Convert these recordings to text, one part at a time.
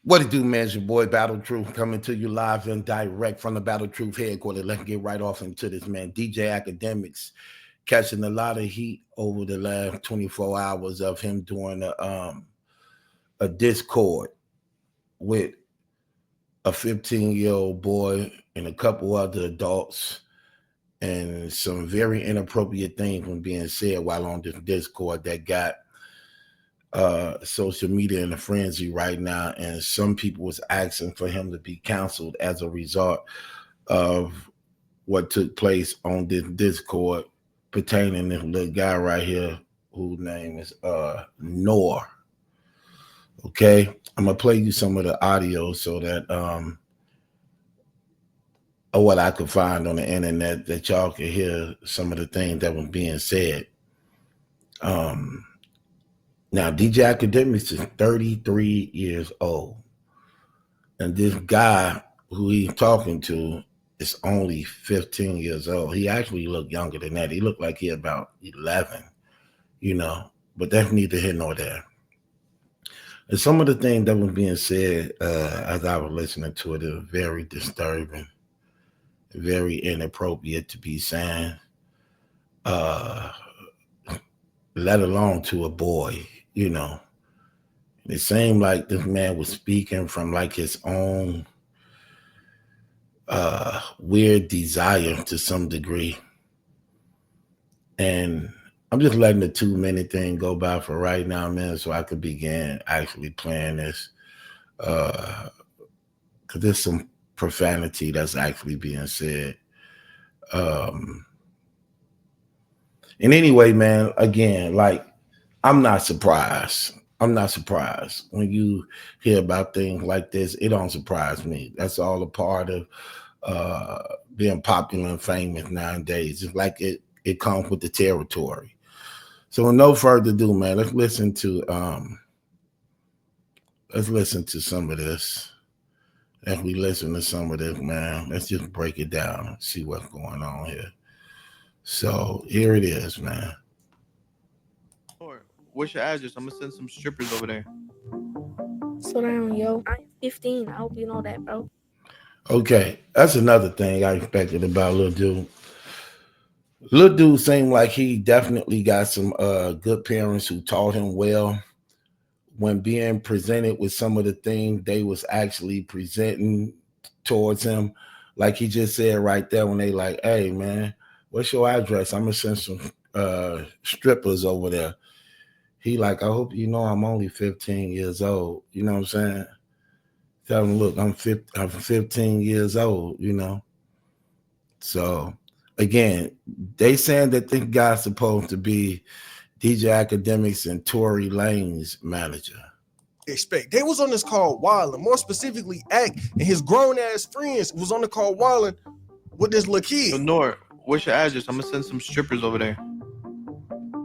What it do, man? It's your boy Battle Truth coming to you live and direct from the Battle Truth headquarters. Let's get right off into this, man. DJ Akademiks catching a lot of heat over the last 24 hours of him doing a Discord with a 15-year-old boy and a couple other adults, and some very inappropriate things were being said while on this Discord that got social media in a frenzy right now, and some people was asking for him to be counseled as a result of what took place on this Discord pertaining to the guy right here whose name is Noor. Okay, I'm gonna play you some of the audio so that or what I could find on the internet that y'all could hear some of the things that were being said. Now, DJ Akademiks is 33 years old, and this guy who he's talking to is only 15 years old. He actually looked younger than that. He looked like he about 11, but that's neither here nor there. And some of the things that were being said as I was listening to it is very disturbing, very inappropriate to be saying, let alone to a boy. It seemed like this man was speaking from like his own weird desire to some degree. And I'm just letting the 2-minute thing go by for right now, man, so I could begin actually playing this. Because there's some profanity that's actually being said. And anyway, man, again, like, I'm not surprised. When you hear about things like this. It don't surprise me. That's all a part of being popular and famous nowadays. It's like it comes with the territory. So with no further ado, man, let's listen to some of this. As we listen to some of this, man, let's just break it down and see what's going on here. So here it is, man. What's your address? I'm gonna send some strippers over there. Slow down, yo. I'm 15. I hope you know that, bro. Okay, that's another thing I expected about Lil Dude. Lil Dude seemed like he definitely got some good parents who taught him well. When being presented with some of the things they was actually presenting towards him, like he just said right there, when they like, hey man, what's your address? I'm gonna send some strippers over there. He like, I hope you know I'm only 15 years old. You know what I'm saying? Tell him, look, I'm 15 years old, So again, they saying that this guy's supposed to be DJ Akademiks and Tory Lane's manager. Expect they was on this call wilding, more specifically Ak and his grown ass friends was on the call wilding with this little kid. So Nor, what's your address? I'm gonna send some strippers over there.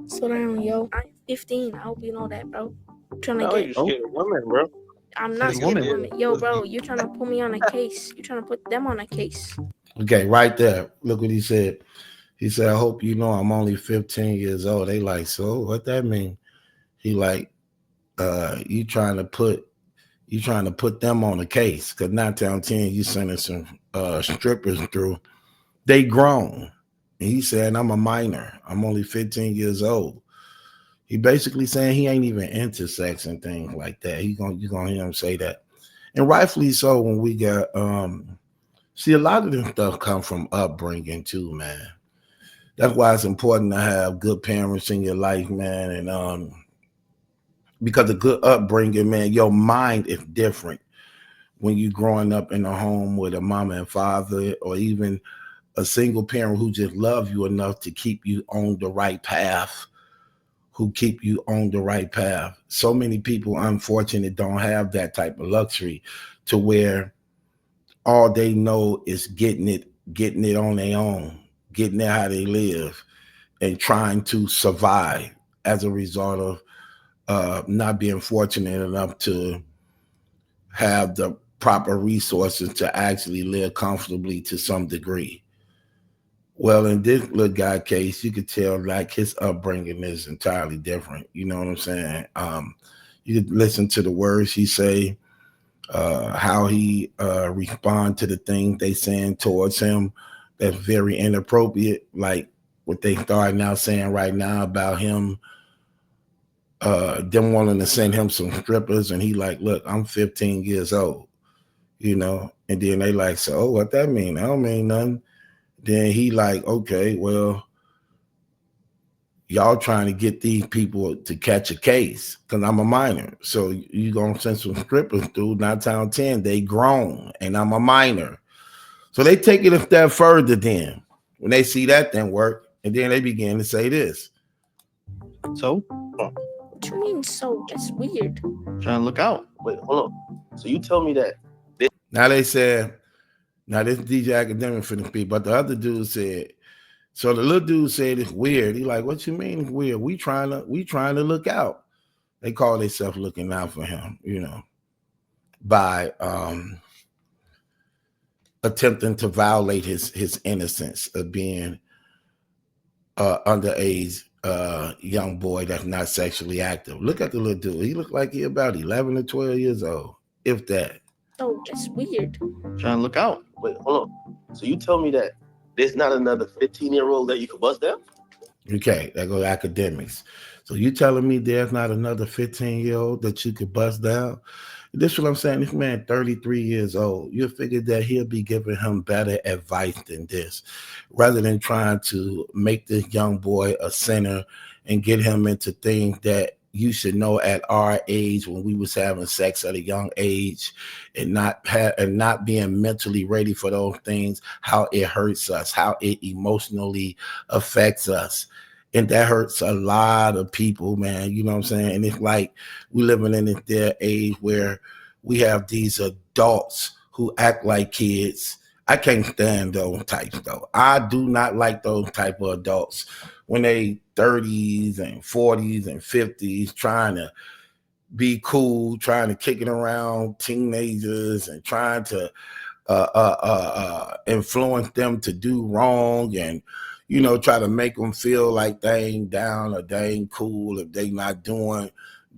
Slow down, yo. I'm 15. I hope you know that, bro. You scared of women, bro. I'm not scared of women. Yo, bro, you're trying to put me on a case. You're trying to put them on a case. Okay, right there. Look what he said. He said, I hope you know I'm only 15 years old. They like, so what that mean? He like, you trying to put them on a case, because 9 out of 10 you sending some strippers through. They grown. And he said, I'm a minor. I'm only 15 years old. He basically saying he ain't even into sex and things like that. You're gonna hear him say that. And rightfully so. When we got see, a lot of this stuff come from upbringing too, man. That's why it's important to have good parents in your life, man. And because a good upbringing, man, your mind is different when you growing up in a home with a mama and father, or even a single parent who just love you enough to keep you on the right path. So many people, unfortunately, don't have that type of luxury, to where all they know is getting it on their own, getting it how they live, and trying to survive as a result of not being fortunate enough to have the proper resources to actually live comfortably to some degree. Well, in this little guy case, you could tell like his upbringing is entirely different. You know what I'm saying? You could listen to the words he say. how he respond to the things they saying towards him that's very inappropriate, like what they start now saying right now about him, them wanting to send him some strippers, and he like, look, I'm 15 years old, you know, and then they like, so what that mean? I don't mean nothing. Then he like, okay, well, y'all trying to get these people to catch a case because I'm a minor. So you gonna send some strippers through 9 times out of 10, they grown and I'm a minor. So they take it a step further then when they see that didn't work, and then they begin to say this. So? What you mean so? That's weird. Trying to look out. Wait, hold on. So you tell me that Now they said, now this DJ Akademiks for the speak, but the other dude said, so the little dude said it's weird. He like, what you mean it's weird? We trying to look out. They call themselves looking out for him, you know, by attempting to violate his innocence of being underage young boy that's not sexually active. Look at the little dude. He looked like he about 11 or 12 years old, if that. Oh, that's weird. Trying to look out. wait, hold on. So you tell me that there's not another 15-year-old that you could bust down? Okay, that goes Akademiks. So you telling me there's not another 15-year-old that you could bust down? This is what I'm saying. This man 33 years old. You figure that he'll be giving him better advice than this, rather than trying to make this young boy a sinner and get him into things that you should know at our age when we was having sex at a young age, and not being mentally ready for those things, how it hurts us, how it emotionally affects us. And that hurts a lot of people, man. You know what I'm saying? And it's like we living in this age where we have these adults who act like kids. I can't stand those types, though. I do not like those type of adults when they 30s and 40s and 50s trying to be cool, trying to kick it around teenagers and trying to influence them to do wrong, and you know, try to make them feel like they ain't down or they ain't cool if they not doing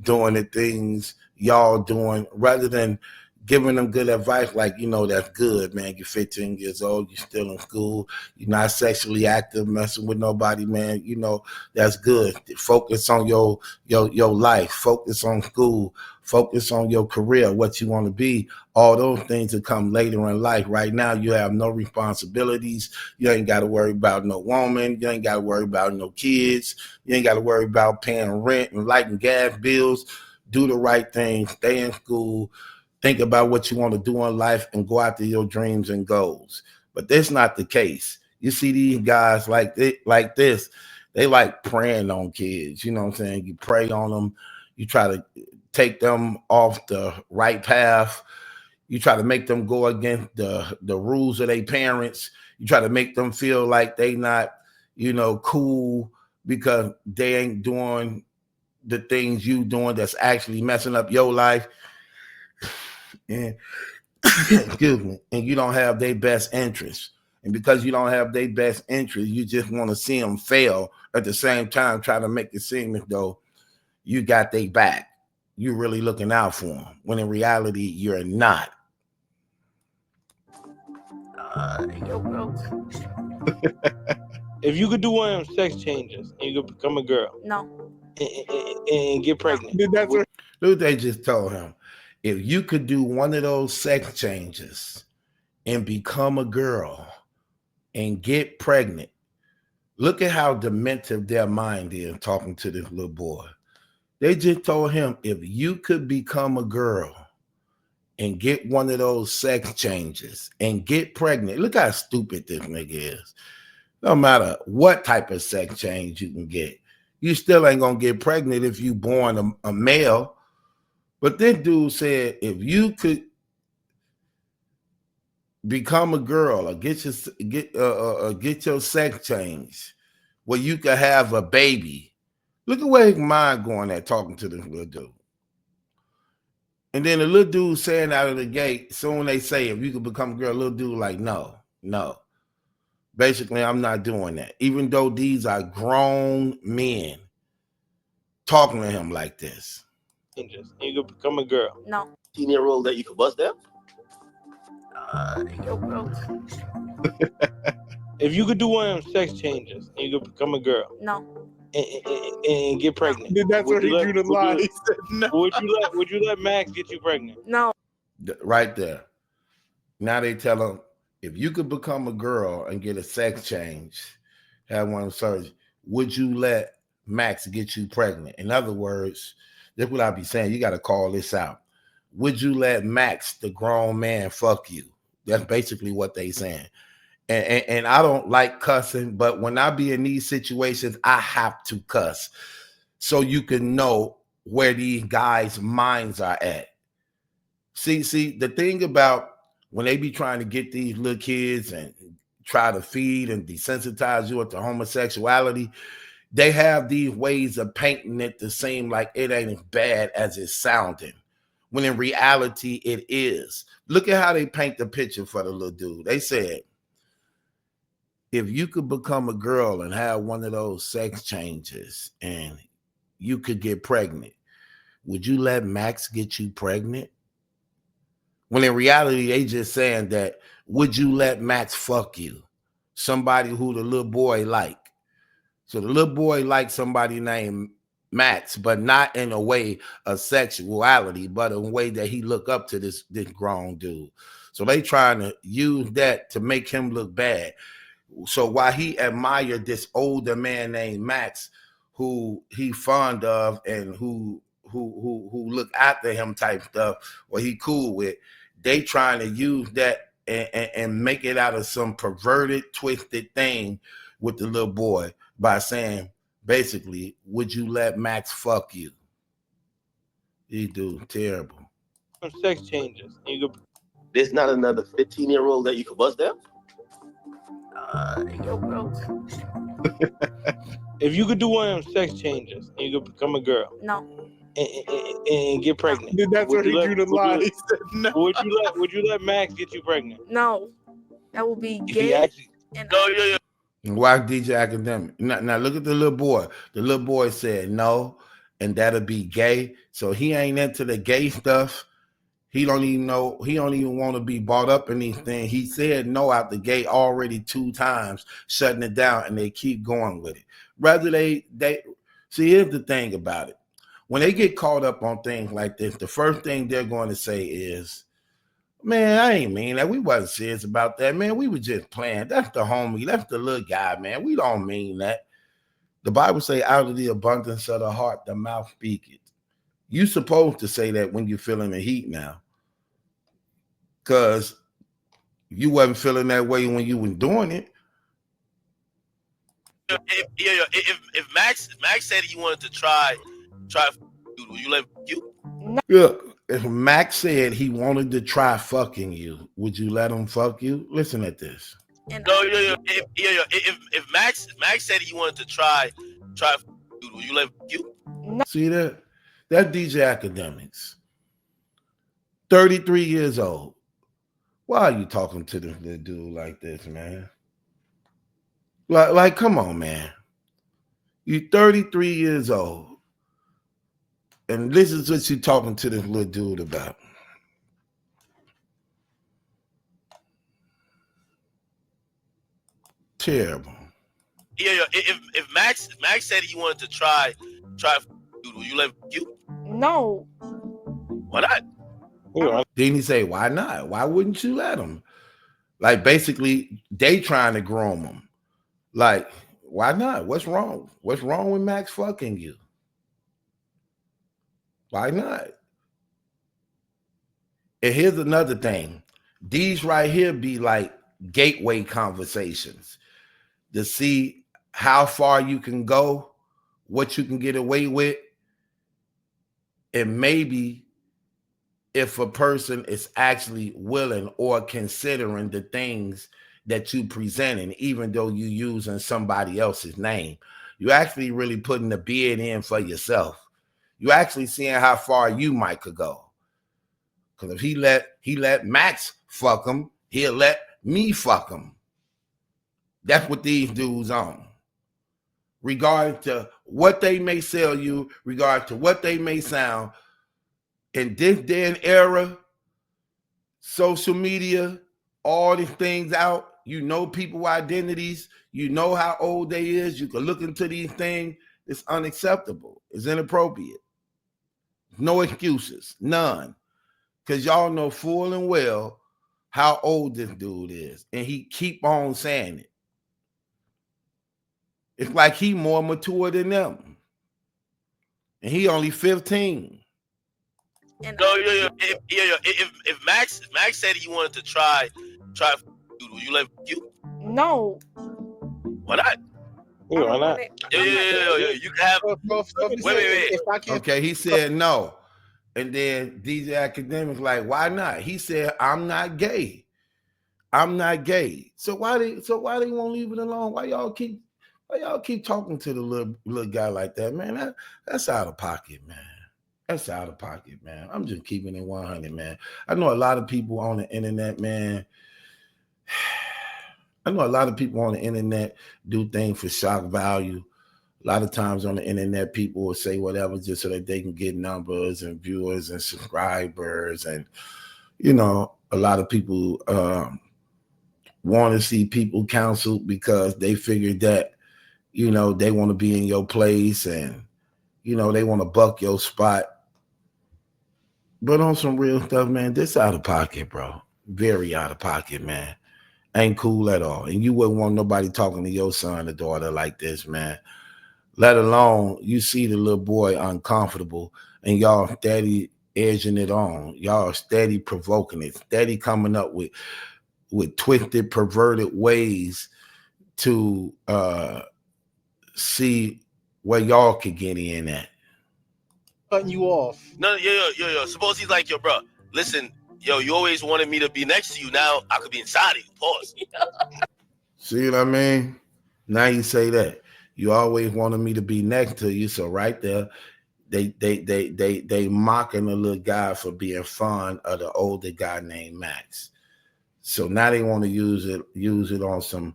the things y'all doing, rather than giving them good advice like, you know, that's good, man. You're 15 years old, you're still in school, you're not sexually active, messing with nobody, man. You know, that's good. Focus on your life, focus on school, focus on your career, what you want to be. All those things that come later in life. Right now, you have no responsibilities. You ain't got to worry about no woman. You ain't got to worry about no kids. You ain't got to worry about paying rent and light and gas bills. Do the right thing. Stay in school. Think about what you want to do in life and go after your dreams and goals. But that's not the case. You see these guys like this, they like preying on kids. You know what I'm saying? You prey on them. You try to take them off the right path. You try to make them go against the rules of their parents. You try to make them feel like they not, you know, cool because they ain't doing the things you doing that's actually messing up your life. And excuse me, and you don't have their best interest. And because you don't have their best interest, you just want to see them fail at the same time, trying to make it seem as though you got their back. You're really looking out for them, when in reality, you're not. Yo, bro. If you could do one of them sex changes and you could become a girl No. and get pregnant, Look, they just told him, if you could do one of those sex changes and become a girl and get pregnant, look at how demented their mind is talking to this little boy. They just told him, if you could become a girl and get one of those sex changes and get pregnant, look how stupid this nigga is. No matter what type of sex change you can get, you still ain't gonna get pregnant if you born a male. But this dude said, if you could become a girl or get your sex change where you could have a baby, look at where his mind going at talking to this little dude. And then the little dude saying out of the gate, soon they say, if you could become a girl, little dude like, no. Basically, I'm not doing that. Even though these are grown men talking to him like this. and you could become a girl No. 15-year-old that you could bust down? Yo, bro. If you could do one of them sex changes and you could become a girl No. and get pregnant, Then that's would where you he let- drew the would line. you- He said no. Would you let Max get you pregnant? No. Right there. Now they tell them, if you could become a girl and get a sex change, have one of surgery, would you let Max get you pregnant? In other words, this is what I be saying. You got to call this out. Would you let Max, the grown man, fuck you? That's basically what they saying. And I don't like cussing, but when I be in these situations, I have to cuss so you can know where these guys' minds are at. See, the thing about when they be trying to get these little kids and try to feed and desensitize you to homosexuality, they have these ways of painting it to seem like it ain't as bad as it's sounding, when in reality it is. Look at how they paint the picture for the little dude. They said, if you could become a girl and have one of those sex changes and you could get pregnant, would you let Max get you pregnant? When in reality, they just saying that, would you let Max fuck you? Somebody who the little boy like. So the little boy likes somebody named Max, but not in a way of sexuality, but in a way that he look up to this grown dude. So they trying to use that to make him look bad. So while he admired this older man named Max, who he fond of and who look after him type stuff, or he cool with, they trying to use that and make it out of some perverted, twisted thing with the little boy by saying, basically, would you let Max fuck you? He do terrible. Some sex changes and you could There's not another 15-year-old that you could bust down? Yo, bro. if you could do one of them sex changes and you could become a girl No. and get pregnant, Then that's where would you he let- drew the would you line. let- He said no. would you let Max get you pregnant? No. That would be If he gay. actually And No, yeah. Why DJ Academic? Now look at the little boy. The little boy said no, and that'll be gay. So he ain't into the gay stuff. He don't even know. He don't even want to be brought up in these things. He said no out the gate already 2 times, shutting it down, and they keep going with it. Rather they see. Here's the thing about it: when they get caught up on things like this, the first thing they're going to say is, "Man, I ain't mean that. We wasn't serious about that, man. We were just playing. That's the homie. That's the little guy, man. We don't mean that." The Bible say, "Out of the abundance of the heart, the mouth speaketh." You supposed to say that when you're feeling the heat now, because you wasn't feeling that way when you was doing it. If Max said he wanted to try, would you let you? Yeah. If Max said he wanted to try fucking you, would you let him fuck you? Listen at this. and No, yeah. If Max said he wanted to try, would you let you? See that? That DJ Academics. 33 years old. Why are you talking to this little dude like this, man? Like, come on, man. You're 33 years old. And this is what you're talking to this little dude about. Terrible. Yeah. If Max said he wanted to try, would you let you? no. Why not? Then he say, why not? Why wouldn't you let him? Like, basically, they trying to groom him. Like, why not? What's wrong? What's wrong with Max fucking you? Why not? And here's another thing. These right here be like gateway conversations to see how far you can go, what you can get away with, and maybe if a person is actually willing or considering the things that you presenting, even though you using somebody else's name. You actually really putting the bid in for yourself. You actually seeing how far you might could go. Because if he let Max fuck him, he'll let me fuck him. That's what these dudes on. Regarding to what they may sell you, regard to what they may sound, in this day and era, social media, all these things out, you know people identities, you know how old they is, you can look into these things. It's unacceptable. It's inappropriate. No excuses, none. Because y'all know full and well how old this dude is. And he keep on saying it. It's like he more mature than them. And he only 15. And No, if Max said he wanted to try, dude, will you let you? no. Why not? Yeah, why not? Yeah. You can have. Wait. If I can, Okay, he said no. And then DJ Akademiks like, why not? He said, I'm not gay. I'm not gay. So why they won't leave it alone? Why y'all keep talking to the little guy like that, man? That's out of pocket, man. That's out of pocket, man. I'm just keeping it 100, man. I know a lot of people on the internet, man. I know a lot of people on the internet do things for shock value. A lot of times on the internet, people will say whatever just so that they can get numbers and viewers and subscribers. And, you know, a lot of people want to see people counseled because they figured that, you know, they want to be in your place and, you know, they want to buck your spot. But on some real stuff, man, this out of pocket, bro. Very out of pocket, man. Ain't cool at all. And you wouldn't want nobody talking to your son or daughter like this, man. Let alone you see the little boy uncomfortable and y'all steady edging it on. Y'all steady provoking it, steady coming up with twisted, perverted ways to see where y'all could get in at. cutting you off. No, yo. Suppose he's like, yo, bro, listen, yo, you always wanted me to be next to you. Now I could be inside of you. Pause. See what I mean? Now you say that. You always wanted me to be next to you. So right there, they mocking the little guy for being fond of the older guy named Max. So now they want to use it on some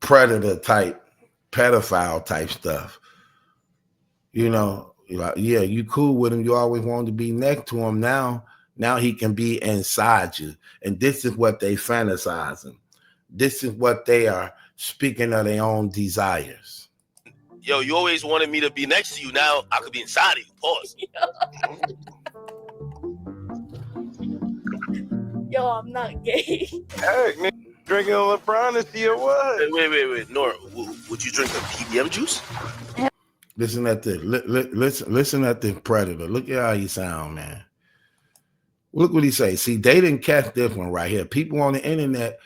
predator type, pedophile type stuff. You know, like, yeah, you cool with him. You always wanted to be next to him. Now he can be inside you. And this is what they fantasizing. This is what they are speaking of their own desires. Yo, you always wanted me to be next to you. Now I could be inside of you. Pause. Yo, I'm not gay. Hey, nigga, drinking LeBron this year, what? Wait. Nora, would you drink a PBM juice? Listen at this. Listen at this predator. Look at how he sound, man. Look what he say. See, they didn't catch this one right here. People on the internet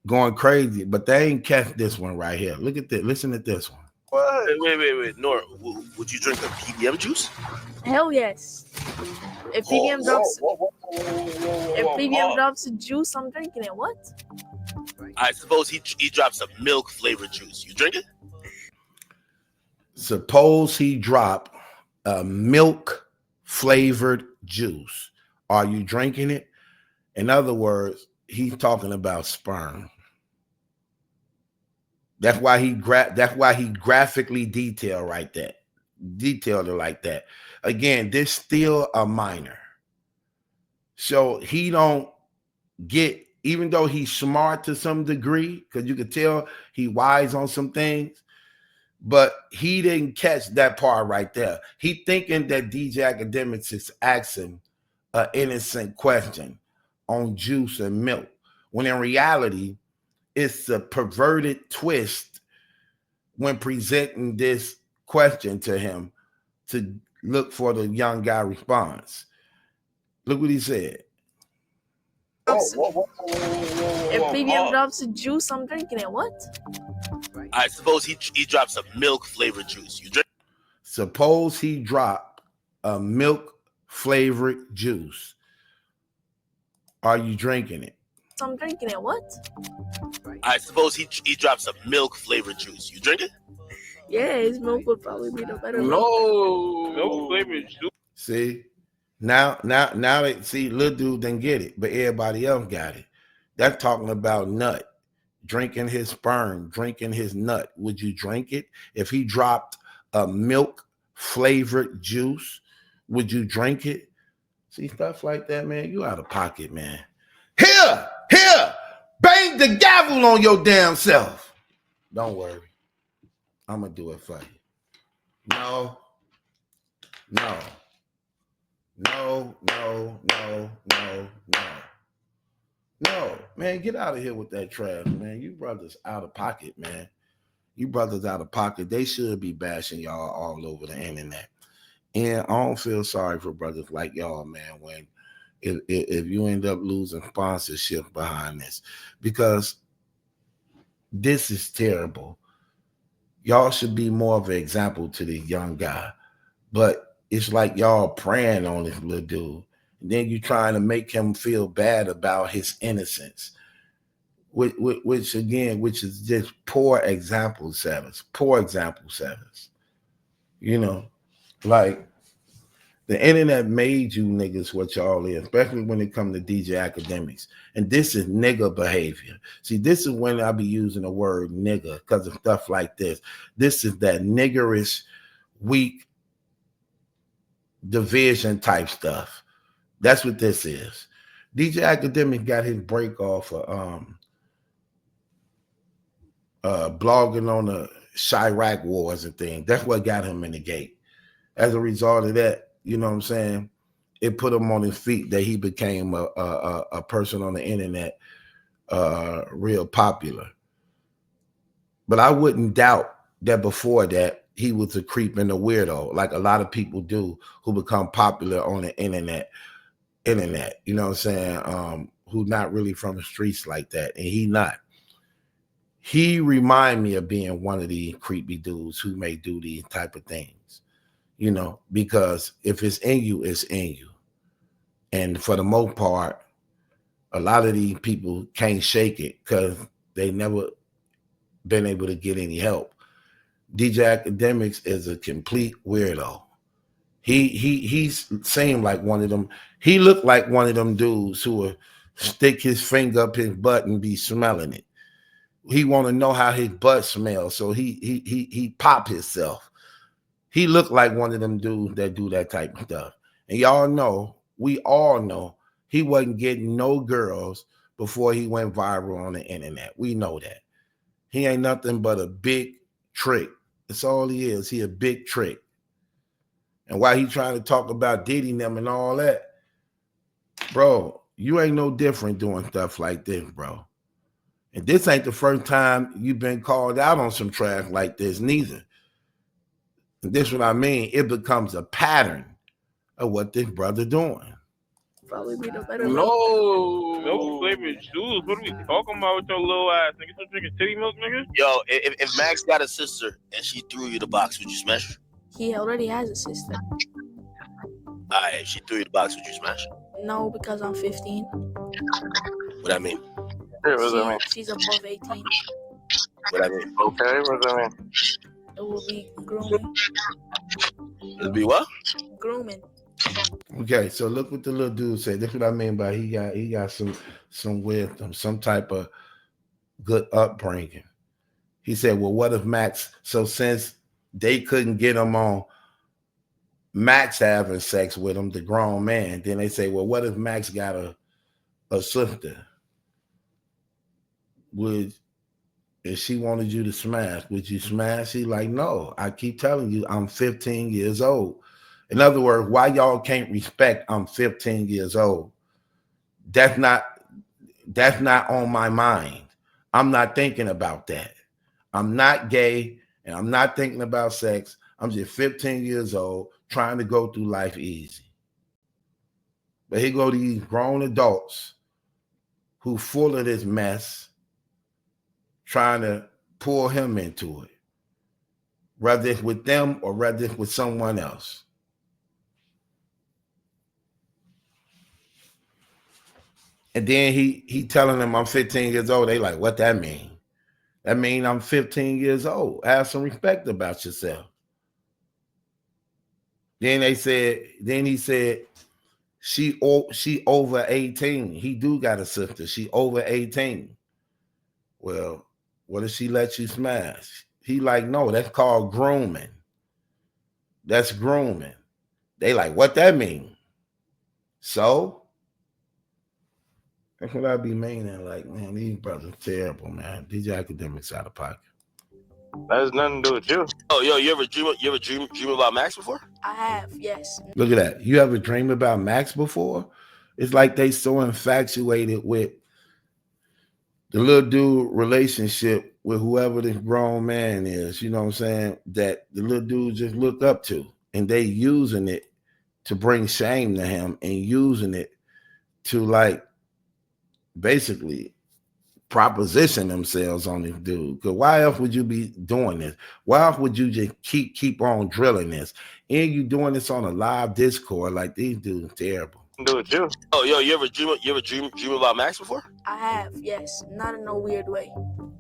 going crazy, but they ain't catch this one right here. Look at this. Listen to this one. What? Wait. Nora, would you drink a PBM juice? Hell yes. If PBM drops, if PBM Whoa. drops a juice, I'm drinking it. What? I suppose he drops a milk flavored juice. You drink it? Suppose he drop a milk flavored juice. Are you drinking it? In other words, he's talking about sperm. That's why he graphically detailed it like that. Again, this still a minor. So he don't get, even though he's smart to some degree, because you could tell he wise on some things, but he didn't catch that part right there. He thinking that DJ Akademiks is asking an innocent question on juice and milk, when in reality, it's a perverted twist when presenting this question to him to look for the young guy response. Look what he said. If PBM drops a juice, I'm drinking it. What? I suppose he drops a milk flavored juice. You drink? Suppose he dropped a milk flavored juice. Are you drinking it? I'm drinking it. What? I suppose he drops a milk flavored juice. You drink it? Yeah, his milk would probably be the better. No flavored juice. See, now they see little dude didn't get it, but everybody else got it. That's talking about nut, drinking his sperm, drinking his nut. Would you drink it if he dropped a milk flavored juice? Would you drink it? See, stuff like that, man, you out of pocket, man. Here, bang the gavel on your damn self. Don't worry. I'm going to do it for you. No, man, get out of here with that trash, man. You brothers out of pocket, man. You brothers out of pocket. They should be bashing y'all all over the internet. And I don't feel sorry for brothers like y'all, man, when if you end up losing sponsorship behind this, because this is terrible. Y'all should be more of an example to the young guy. But it's like y'all praying on this little dude. And then you're trying to make him feel bad about his innocence. Which is just poor example setters. Poor example setters. You know, like the internet made you niggas what y'all is, especially when it comes to DJ Akademiks. And this is nigga behavior. See, this is when I be using the word nigga because of stuff like this. This is that niggerish, weak division type stuff. That's what this is. DJ Akademiks got his break off of blogging on the Chirac wars and things. That's what got him in the gate. As a result of that, you know what I'm saying, it put him on his feet that he became a person on the internet real popular. But I wouldn't doubt that before that he was a creep and a weirdo, like a lot of people do who become popular on the internet, you know what I'm saying, who not really from the streets like that, and he not. He remind me of being one of the creepy dudes who may do these type of things, you know, because if it's in you, it's in you. And for the most part, a lot of these people can't shake it because they never been able to get any help. DJ Akademiks is a complete weirdo. He seemed like one of them. He looked like one of them dudes who would stick his finger up his butt and be smelling it. He want to know how his butt smells, so he pop himself. He looked like one of them dudes that do that type of stuff. And y'all know, we all know, he wasn't getting no girls before he went viral on the internet. We know that. He ain't nothing but a big trick. That's all he is. He a big trick. And while he trying to talk about Diddy and them and all that, bro, you ain't no different doing stuff like this, bro. And this ain't the first time you've been called out on some trash like this, neither. And this is what I mean. It becomes a pattern of what this brother doing. Probably be the better. No flavored juice. What are we talking about with your little ass? Nigga, still drinking titty milk, nigga? Yo, if Max got a sister and she threw you the box, would you smash her? He already has a sister. Alright, if she threw you the box, would you smash her? No, because I'm 15. What I mean? What does that mean? She's above 18. What I mean? Okay, what does that mean? It will be grooming. It'll be what? Grooming. Okay, so look what the little dude said. That's what I mean by he got some wisdom, some type of good upbringing. He said, well, what if Max, so since they couldn't get him on Max having sex with him, the grown man, then they say, well, what if Max got a sister? If she wanted you to smash, would you smash? He like, no, I keep telling you, I'm 15 years old. In other words, why y'all can't respect I'm 15 years old? That's not on my mind. I'm not thinking about that. I'm not gay and I'm not thinking about sex. I'm just 15 years old trying to go through life easy. But here go these grown adults who full of this mess trying to pull him into it, whether it's with them or whether it's with someone else. And then he telling them I'm 15 years old. They like, what that mean? That mean I'm 15 years old. Have some respect about yourself. Then he said, she over 18. He do got a sister. She over 18. Well, what if she let you smash? He like, no, that's called grooming. That's grooming. They like, what that mean? So that's what I be meaning. Like, man, these brothers terrible, man. These academics out of pocket. That has nothing to do with you. Oh, yo, you ever dream about Max before? I have, yes. Look at that. You ever dreamed about Max before? It's like they so infatuated with the little dude relationship with whoever this grown man is, you know what I'm saying, that the little dude just look up to. And they using it to bring shame to him and using it to like basically proposition themselves on this dude. Because why else would you be doing this? Why else would you just keep on drilling this? And you doing this on a live Discord, like these dudes terrible. Do with you. Oh, yo, you ever dream about Max before? I have, yes. Not in no weird way.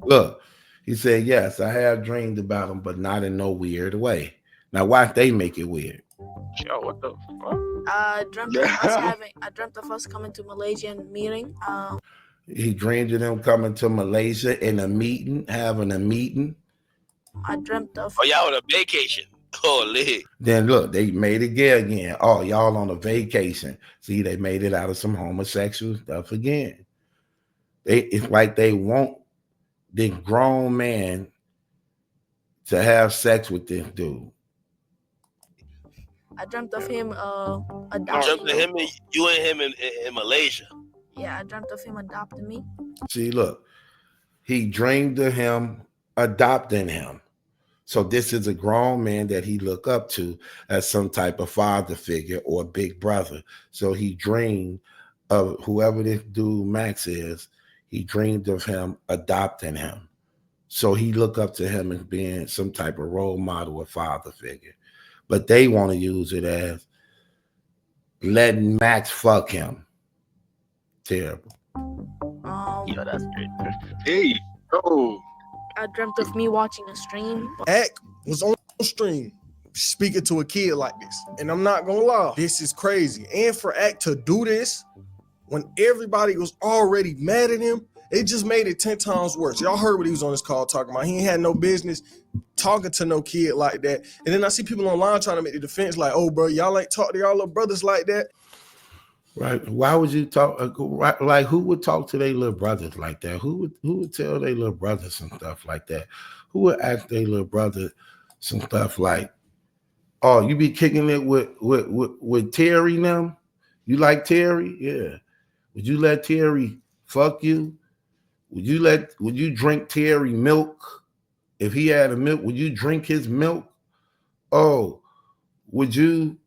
Look, he said, yes, I have dreamed about him, but not in no weird way. Now, why they make it weird? Yo, what the fuck? I dreamt of us coming to Malaysia and meeting. He dreamed of them coming to Malaysia in a meeting, having a meeting. I dreamt of. Oh, y'all on a vacation. Oh, lit. Then look, they made it gay again. Oh, y'all on a vacation. See, they made it out of some homosexual stuff again. It's like they want this grown man to have sex with this dude. I dreamt of him You dreamt adopting of him and you and him in Malaysia. Yeah, I dreamt of him adopting me. See, look, he dreamed of him adopting him. So this is a grown man that he look up to as some type of father figure or big brother. So he dreamed of whoever this dude Max is, he dreamed of him adopting him. So he look up to him as being some type of role model or father figure. But they want to use it as letting Max fuck him. Terrible. Yo, that's great. Hey, oh. I dreamt of me watching a stream. Ak was on stream speaking to a kid like this. And I'm not gonna lie, this is crazy. And for Ak to do this when everybody was already mad at him, it just made it 10 times worse. Y'all heard what he was on this call talking about. He ain't had no business talking to no kid like that. And then I see people online trying to make the defense like, oh, bro, y'all ain't talk to y'all little brothers like that. Right? Why would you talk? Like, who would talk to their little brothers like that? Who would tell their little brothers some stuff like that? Who would ask their little brother some stuff like, "Oh, you be kicking it with Terry now? You like Terry? Yeah. Would you let Terry fuck you? Would you drink Terry milk? If he had a milk, would you drink his milk? Oh, would you?"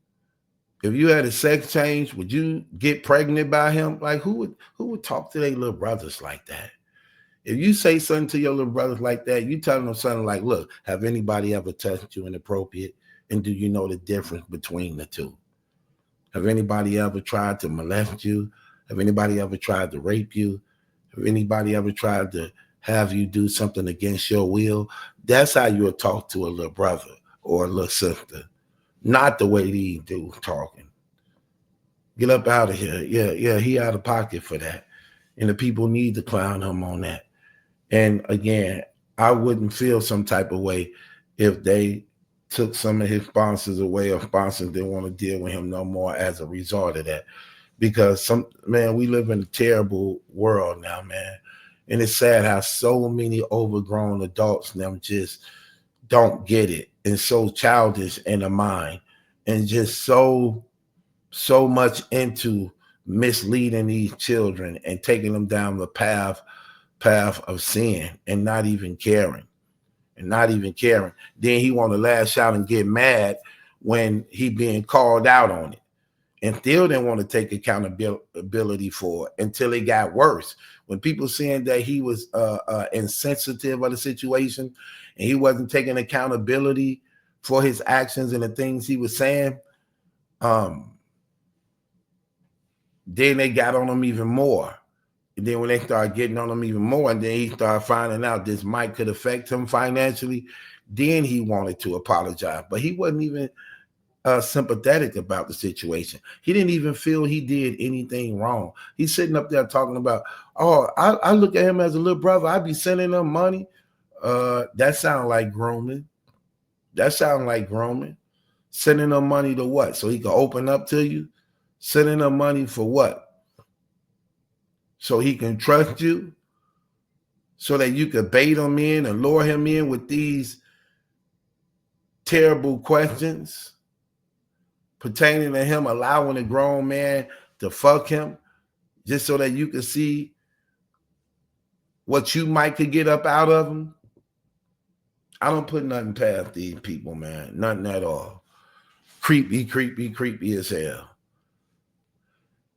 If you had a sex change, would you get pregnant by him? Like, who would talk to their little brothers like that? If you say something to your little brothers like that, you telling them something like, look, have anybody ever touched you inappropriate? And do you know the difference between the two? Have anybody ever tried to molest you? Have anybody ever tried to rape you? Have anybody ever tried to have you do something against your will? That's how you would talk to a little brother or a little sister. Not the way these dudes talking. Get up out of here. Yeah, he out of pocket for that. And the people need to clown him on that. And again, I wouldn't feel some type of way if they took some of his sponsors away or sponsors didn't want to deal with him no more as a result of that. Because we live in a terrible world now, man. And it's sad how so many overgrown adults now just don't get it. And so childish in the mind and just so much into misleading these children and taking them down the path of sin and not even caring. Then he want to lash out and get mad when he being called out on it and still didn't want to take accountability for it until it got worse. When people saying that he was insensitive of the situation and he wasn't taking accountability for his actions and the things he was saying, then they got on him even more. And then when they started getting on him even more, and then he started finding out this might could affect him financially, then he wanted to apologize. But he wasn't even sympathetic about the situation. He didn't even feel he did anything wrong. He's sitting up there talking about, oh, I look at him as a little brother. I'd be sending him money. That sounds like grooming. Sending her money to what? So he can open up to you? Sending her money for what? So he can trust you? So that you could bait him in and lure him in with these terrible questions pertaining to him allowing a grown man to fuck him just so that you could see what you might could get up out of him? I don't put nothing past these people, man. Nothing at all. Creepy, creepy, creepy as hell.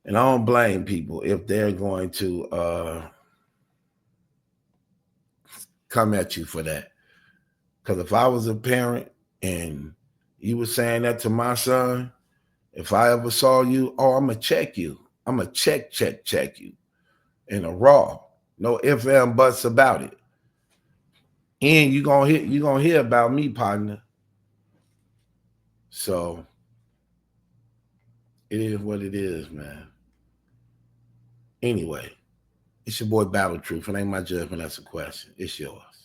And I don't blame people if they're going to come at you for that. Because if I was a parent and you were saying that to my son, if I ever saw you, oh, I'm going to check you. I'm going to check you in a raw. No ifs, and buts about it. And you're gonna hear about me, partner. So it is what it is, man. Anyway, it's your boy Battle Truth. It ain't my judgment, that's a question. It's yours.